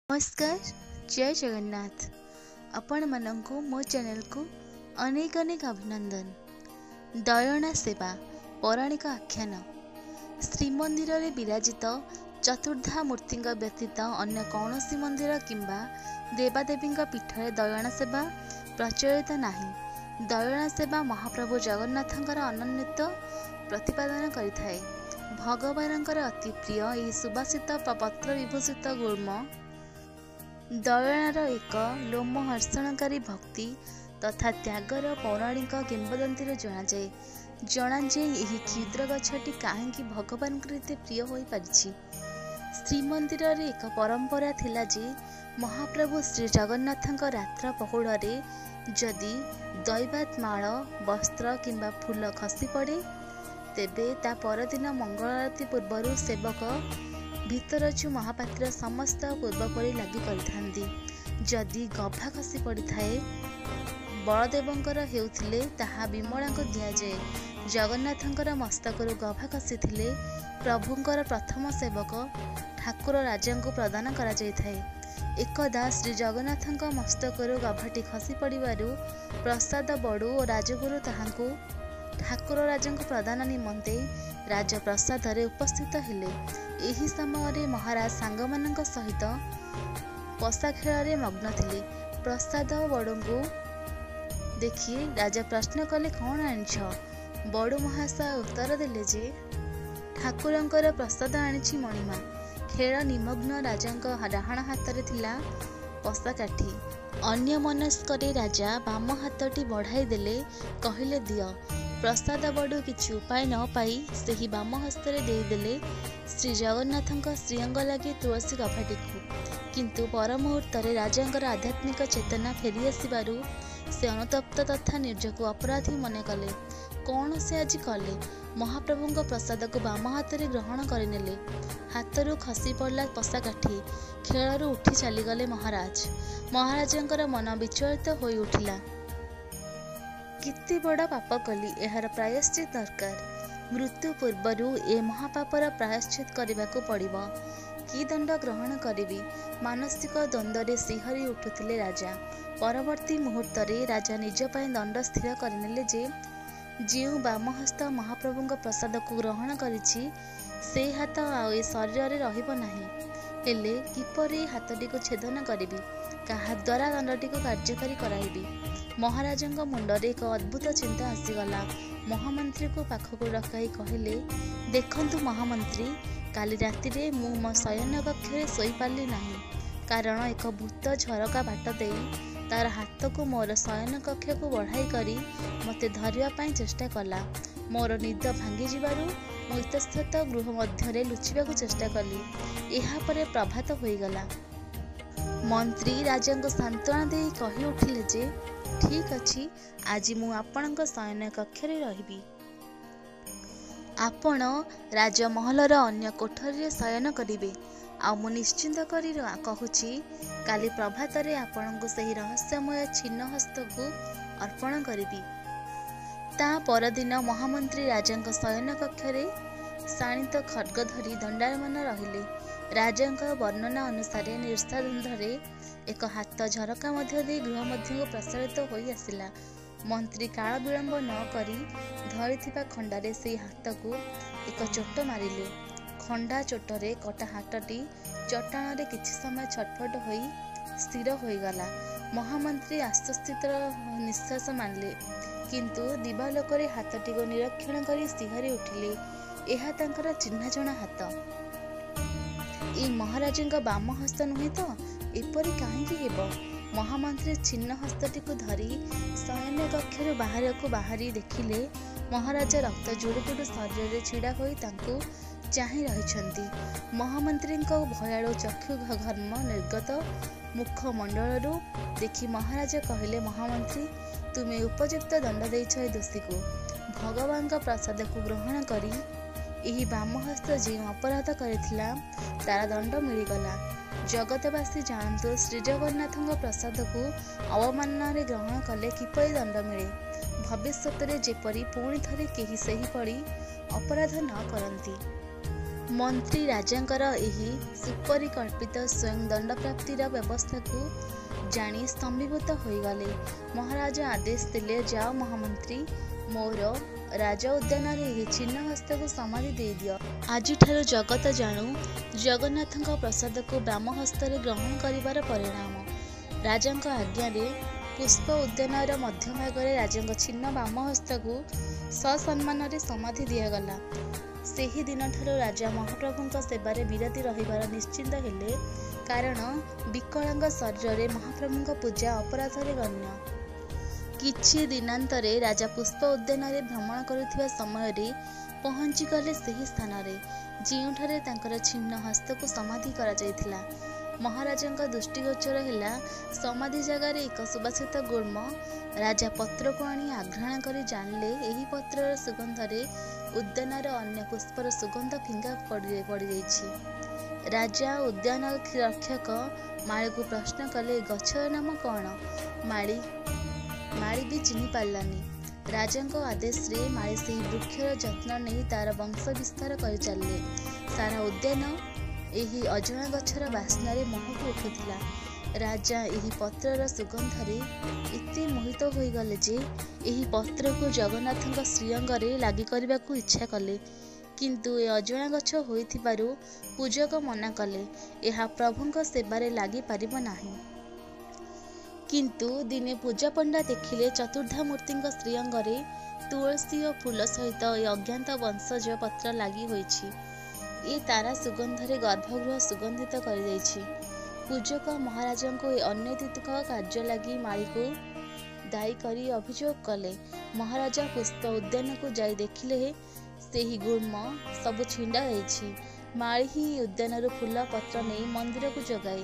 नमस्कार, जय जगन्नाथ। आपण मानंकु मो चैनल को अनेक अनेक अभिनंदन। दयना सेवा पौराणिक आख्यान। श्रीमंदिर रे विराजित चतुर्धा मूर्ति व्यतीत अन्य कौनसी मंदिर किंबा देवादेवी पीठ में दयना सेवा प्रचलित नहीं। दयना सेवा महाप्रभु जगन्नाथंकर अनन्यत प्रतिपादन करिथाए। भगवानंकर अति प्रिय यह सुबासित पत्र विभूषित गुल्म दयनार एक लोमहर्षणकारी भक्ति तथा त्यागर पौराणिक किंवदंती जनाजे यह क्षुद्र गछटी कहीं भगवान प्रिय हो पारिछि। श्रीमंदिर रे एक परंपरा थिला जे महाप्रभु श्री जगन्नाथंक रात्र पहुड़े जदि दैवात माल वस्त्र किंबा फूल खसी पड़े तेबे ता परदिन मंगल आरती पूर्व सेवक भितरचु महापात्र समस्त पूर्वपरि लगी करिथांती। जदि गभा खसी पड़ी थाए बलदेवंकर हेउथिले ताहा विमला को दिया जाए। जगन्नाथंकर मस्तकरु गभा खसी थिले प्रभुंकर प्रथम सेवक ठाकुर राजा को प्रदान करा जाय थाए। एकदा श्री जगन्नाथंक मस्तकरु गभाटी खसी पड़िबारु प्रसाद बड़ू और राजगुरु ताहांकु ठाकुर राजा को प्रदान निमंते राजप्रसाद रे उपस्थित हेले। एही समय महाराज सांगमानंक सहित पशा खेल मग्न थिले। प्रसाद बड़ू को देखि राजा प्रश्न कले कौन आनिछ? बड़ू महाशय उत्तर देले जे ठाकुरंकर प्रसाद आनिछि मणिमा। खेल निमग्न राजांक डाहाण हाथ रे थिला पशा काठी। अन्य मनस्करे राजा बाम हाथटी बढ़ाई देले कहिले दियो। प्रसाद बड़ू किछि उपाय न पाई सेही बाम हस्ତରେ ଦେଇଦେଲେ श्री जगन्नाथंक श्रीअंग लगे तुलसी गभाटी को। किंतु पर मुहूर्त राजांकर आध्यात्मिक चेतना फेरी आसबारु से अनुतप्त तथा निर्जक अपराधी मन कले। कौन से आज कले? महाप्रभुंक प्रसाद को बाम हाथ में ग्रहण करनेले। हाथरू खसी पड़ला पशा काठी। खेलरू उठी चलीगले महाराज। महाराजंकर मन विचलित हो उठिला। किति बड़ा पाप कली, एहार प्रायश्चित दरकार। मृत्यु पूर्वरु ए महापापर प्रायश्चित करने पड़िबो। कि दंड ग्रहण करिबी? मानसिक द्वंद्व सिहरी उठुथिले राजा। परवर्ती मुहूर्त राजा निज पाई दंड स्थिर करनेले जे जिउ बामहस्त महाप्रभुंक प्रसाद को ग्रहण करिछि से हाथ आ शरीर रे रहिबो नाही। हेले किपरि हाथटी को छेदन करिबी? काहा द्वारा दंडटी को कार्यकारी कराइबी? महाराजंक मुंडरे एक अद्भुत चिंता आसीगला। महामंत्री को पाखक डकाई कहले, देखंतु महामंत्री, काली राति रे मु मो शयन कक्ष रे सोई पाली नाही। कारण एक भूत झरका बाट देई तार हाथ को मोर शयन कक्ष को बढ़ाई करी मते धरिया पाई चेष्टा कला। मोर निद भांगी जिबारु मु इतस्तत गृह मध्य लुचिबा को चेष्टा कली। एहा परे प्रभात होईगला। मंत्री राजा को सांत्वना दे कही उठिले जे ठीक अछि, आज मु आपणक शयन कक्ष रे रहिबी। आपण राजमहलर अन्य कोठरी शयन करिवे। आ मु निश्चिंत करी कहूछि काली प्रभात रे आपणक सही रहस्यमय छिन्न हस्त को अर्पण करिबी। ता परदिन महामंत्री राजांक शयन कक्ष रे शाणित खड्ग धरी दंडायमान रहिले। राजांक वर्णना अनुसार निर्साद्रे एक हाथ झरका मध्य दे गृह मध्य को प्रसारित होई आसिला। मंत्री काल विलंब न करी धरिथिबा खंडारे से हाथ को एक चोट मारिले। खंडा चोटरे कटा हाथटी चट्टाण रे किछि समय छटफट होई स्थिर होईगला। महामंत्री आश्वस्तित निश्वास मानले, किंतु दिवालोकरे हाथटी को निरीक्षण करी सिहरी उठिले। एहा तांकर चिन्हा जणा हाथ। ए महाराजंक बाम हस्त नुहे तो एपरि काहेकि हेबो? महामंत्री छिन्न हस्तटी को धरी शयन कक्षर बाहर को बाहरी देखिले महाराजा रक्त जुड़ुजुड़ु शरीर रे छिड़ा होई तांको चाहि रहिछंती। महामंत्री भयालु चक्षु घर्म निर्गत मुखमंडलरू देखि महाराजा कहले, महामंत्री, तुमे उपयुक्त दंड देइछ ए दोषी को। भगवान का प्रसाद को ग्रहण करी एही बामहस्त जे अपराध करिथिला तार दंड मिलिगला। जगतवासी जानतु श्री जगन्नाथंक प्रसाद को अवमानना रे ग्रहण कले किपरि दंड मिले। भविष्यत रे जेपरि पुणी थरे केही सही पड़ी अपराध न करंती। मंत्री राजांकर एही सुपरिकल्पित स्वयं दंडप्राप्तिर व्यवस्था को जानी स्तंभीभूत होईगले। महाराजा आदेश दिले, जाओ महामंत्री, मोर राजा उद्यान रे चिन्ह हस्त को समाधि दे दियो। आज जगत जानू जगन्नाथ प्रसाद को ब्राह्म हस्त ग्रहण करिवार परिणाम। राजांक आज्ञा रे पुष्प उद्यान मध्य भाग में राजा चिन्ह बाम हस्त को ससम्मान समाधि दिगला। सेही दिन ठारू राजा महाप्रभु सेवारे विरति रहिबार निश्चिंत हेले, कारण विकलांग शरीर में महाप्रभु पूजा अपराध गण्य। किछि दिनांतरे राजा पुष्प उद्यान में भ्रमण करुथिबा समय रे पहुंची गले सेही स्थान रे जिउठारे तांकर छिन्न हस्त को समाधि करा जायथिला। महाराजा दृष्टिगोचर हेला समाधि जगार एक सुबासित गुल्म। राजा पत्र को आनी आघ्राण करी जानले, एही पत्रर सुगंधरे उद्यानर अन्य पुष्पर सुगंध फिंगा पड़ी जाइछि। राजा उद्यान रक्षक माली को प्रश्न कले, गछर नाम कौन? माली भी चिन्हि पारलानी। राजांको आदेश रे माली से वृक्षर जत्न नहीं तार वंश विस्तार कर चलले। सारा उद्यान एही अजଣା गछर बास्नारे महक उठुथिला। राजा एही पत्रर सुगंधरे एते मोहित होई गले जे एही पत्र को जगन्नाथଙ୍କ श्रीअंगरे लागि करबाकू इच्छा कले, किंतु ए अजଣା गछ होइथिबारु पूजक मना कले, एहा प्रभुଙ୍କ सेवारे लागि पारिब नाही। किंतु दिने पूजा पंडा देखिले चतुर्धा मूर्तिଙ୍କ श्रीअंगरे तुलसी और फूल सहित ए अज्ञात वंशज पत्र लागि होइछि। ए तारा सुगंधरे गर्भगृह सुगंधित कर जाइछि। पूजक महाराजा को ए अनैतिक कार्य लगी माली को दायी करी अभियोग कले। महाराजा पुष्प उद्यान को जाई देखिले सेही गुल्म सब छिंडा जाइछि। माली ही उद्यान फूल पत्र नहीं मंदिर को जगाए,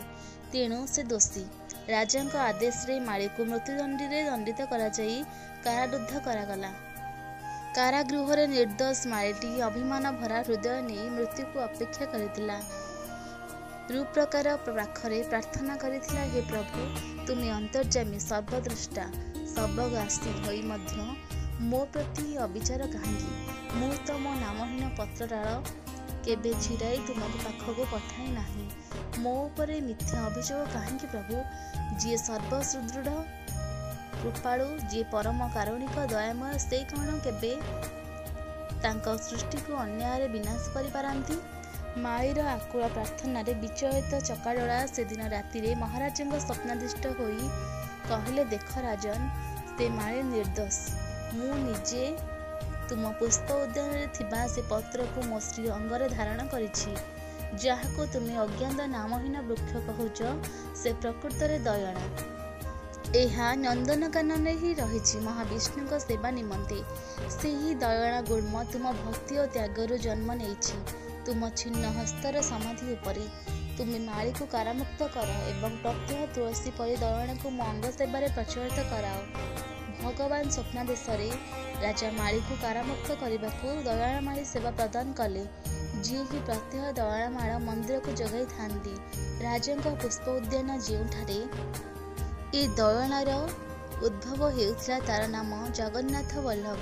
तेणु से दोषी। राजा आदेश रे माली को मृत्युदंडी रे दंडित करा जाई कारारुद्ध करागला। कारागृह रे निर्दोष मालीटी अभिमान भरा हृदय नहीं मृत्यु को अपेक्षा करिथिला। रूप्रकार पाखरे प्रार्थना करिथिला, हे प्रभु, तुम अंतर्जामी सर्वद्रष्टा सर्वग्रासी होई मध्य मो प्रति अविचार काहेकि? मु तो मो नामहीन पत्रडाल केबे छिड़ाई तुमको पाखको पठाई नाही। मो उपरे मिथ्या अभियोग काहेकि प्रभु? जी सर्वसुदृढ़ कृपालु, जी परम कारुणिक दयामय, से कौन केबे तांको सृष्टि को अन्याय विनाश करि पारंती? माईर आकुल प्रार्थना रे विचलित चकाडोला से दिन राति रे महाराजा स्वप्नादिष्ट होई कहले, देख राजन, से माली निर्दोष। मु निजे तुम पुष्प उद्यान रे थिबा से पत्र को मो श्री अंगरे धारण करिछि। जहाको तुम अज्ञात नामहीन वृक्ष कहूच से प्रकृत रे दयणा। एहा नंदनकानन ही रही महाविष्णु सेवा निमंते। से ही दयणा गुल्म तुम भक्ति और त्यागर जन्म नहीं। तुम छिन्न हस्तर समाधि उपरे तुम्हें माली को कारामुक्त कर एवं प्रत्यह तुलसी परि दयणा को मो अंग सेवारे प्रचलित कराओ। भगवान स्वप्नादेश राजा माली को कारामुक्त करने को दयामाली सेवा प्रदान कले, जी कि प्रत्यह दयामाल मंदिर को जगाई थांती। राजा पुष्प उद्यान जोठारे ए दयणार उद्भव हेउथिला तार नाम जगन्नाथ वल्लभ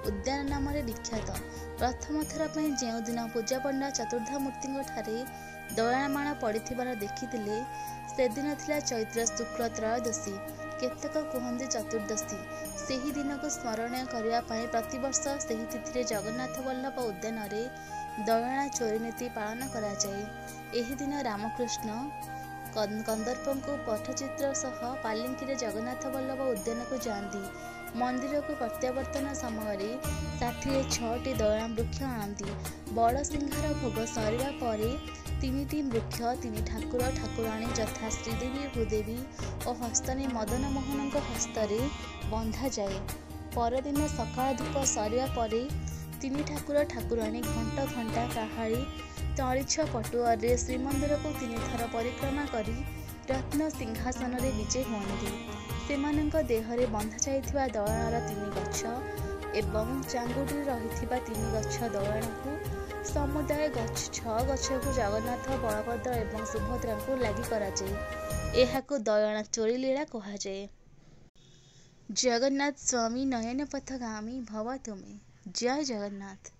उद्यान नाम विख्यात। प्रथम थर पर जो दिन पूजा पंडा चतुर्धा मूर्ति ठारे दयामाल पड़िथिबार देखिथिले, से दिन थिला चैत्र शुक्ल त्रयोदशी, केतेक कहते चतुर्दशी। सेही दिन को स्मरण करने प्रतिवर्ष सेही तिथि जगन्नाथ वल्लभ उद्यान दयणा चोरी नीति पालन करा जाए। एही दिन रामकृष्ण कंदर्प को पट्टचित्र सह पालिंकी जगन्नाथ वल्लभ उद्यान को जाती। मंदिर को प्रत्यावर्तन समय 66टी दयणा वृक्ष आनती। बड़ सिंहार भोग सरिबा परे 3टी वृक्ष 3 ठाकुर ठाकुराणी यथा श्रीदेवी भूदेवी और हस्तने मदन मोहन हस्तरे बंधा जाए। परदिन सकाळ धूप सरिया परे 3 ठाकुर ठाकुराणी घंटा घंटा काहाली तलिछ पटुआरे श्रीमंदिर को 3 थर परिक्रमा करी रत्न सिंहासन रे विजय हुअନ୍ତି। सेमानंक देहरे बंधा जाइथिबा दयणार 3 गछ एवं चांगुडी रहिथिबा 3 गछ दयण को समुदाय 6 गछ को जगन्नाथ बलभद्र एवं सुभद्रा को लागि करा जाए। एहाको दयणा चोरी लीला कहा जाए। जगन्नाथ स्वामी नयन पथगामी भव तुमे। जय जगन्नाथ।